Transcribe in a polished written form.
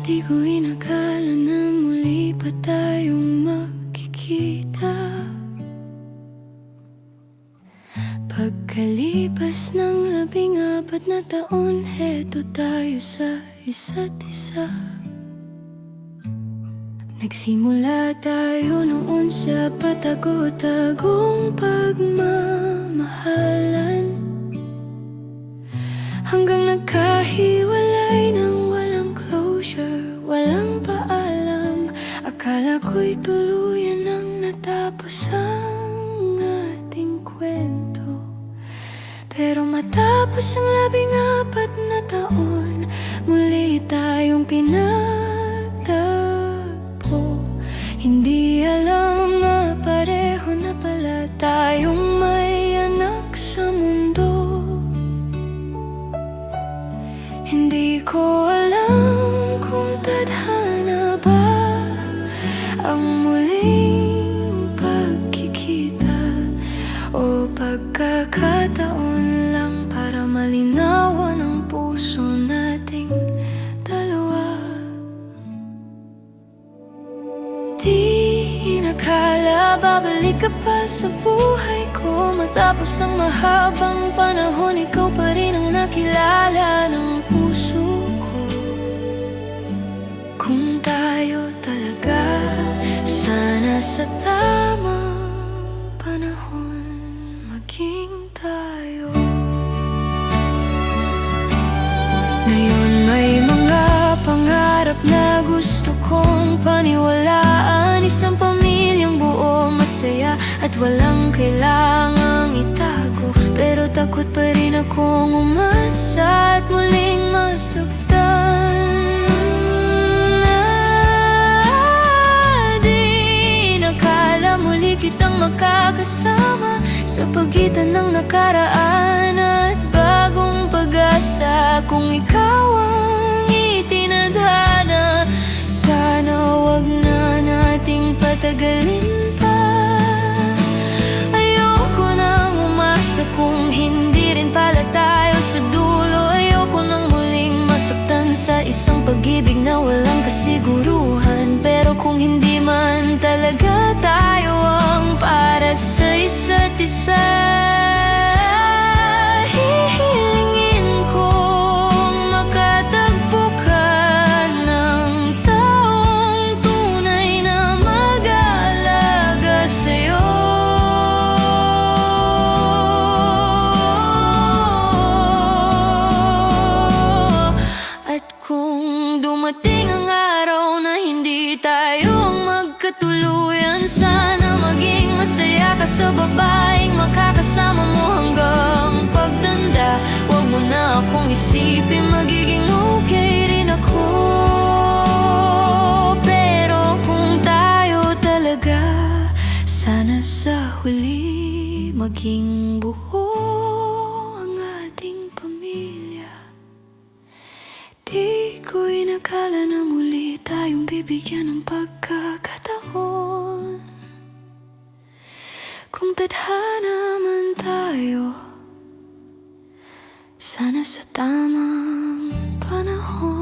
Di ko inakala na muli pa tayong magkikita. Pagkalipas ng 14 na taon, heto tayo sa isa't isa. Nagsimula tayo noon sa patago-tagong pagmamahalan, hanggang nagkahiwalay ng walang closure, walang paalam. Akala ko'y tuluyan nang natapos ang ating kwento, pero matapos ang 14 na taon, muli tayong pinagtagpo. Hindi alam na pareho na pala tayong may anak sa mundo. Hindi ko alam kung tadhana ba ang muling pagkikita, o pagkakataon lang para malinawan ang puso nating dalawa. Di inakala babalik ka pa sa buhay ko, matapos ang mahabang panahon, ikaw pa rin ang nakilala ng puso ko. Kung tayo talaga, sana sa tamang panahon maging tayo. Ngayon may mga pangarap na gusto kong paniwalaan, isang pamilyang buo, masaya at walang kailangang itago. Pero takot pa rin akong umasa at muling masaktan. Di nakala muli kitang makakasama sa pagitan ng nakaraan at bagong pag-asa. Kung ikaw ang itinadhana, sana wag na nating patagalin pa. Ayoko nang umasa kung hindi rin pala tayo sa dulo. Ayoko nang muling masaktan sa isang pag-ibig na walang kasiguruhan. Pero kung hindi man talaga tayo ang para sa isa't isa, hihilingin kong makatagpo ka ng taong tunay na mag-aalaga sa'yo. At kung dumating ang araw na hindi tayo magkatuluyan, sana maging masaya ka sa babaeng makakasama mo hanggang pagtanda. Huwag mo na akong isipin, magiging okay rin ako. Pero kung tayo talaga, sana sa huli maging buo ang ating pamilya. Di ko inakala na muli tayong bibigyan ng pagkakataon. Kung tadhana man tayo, sana sa tamang panahon.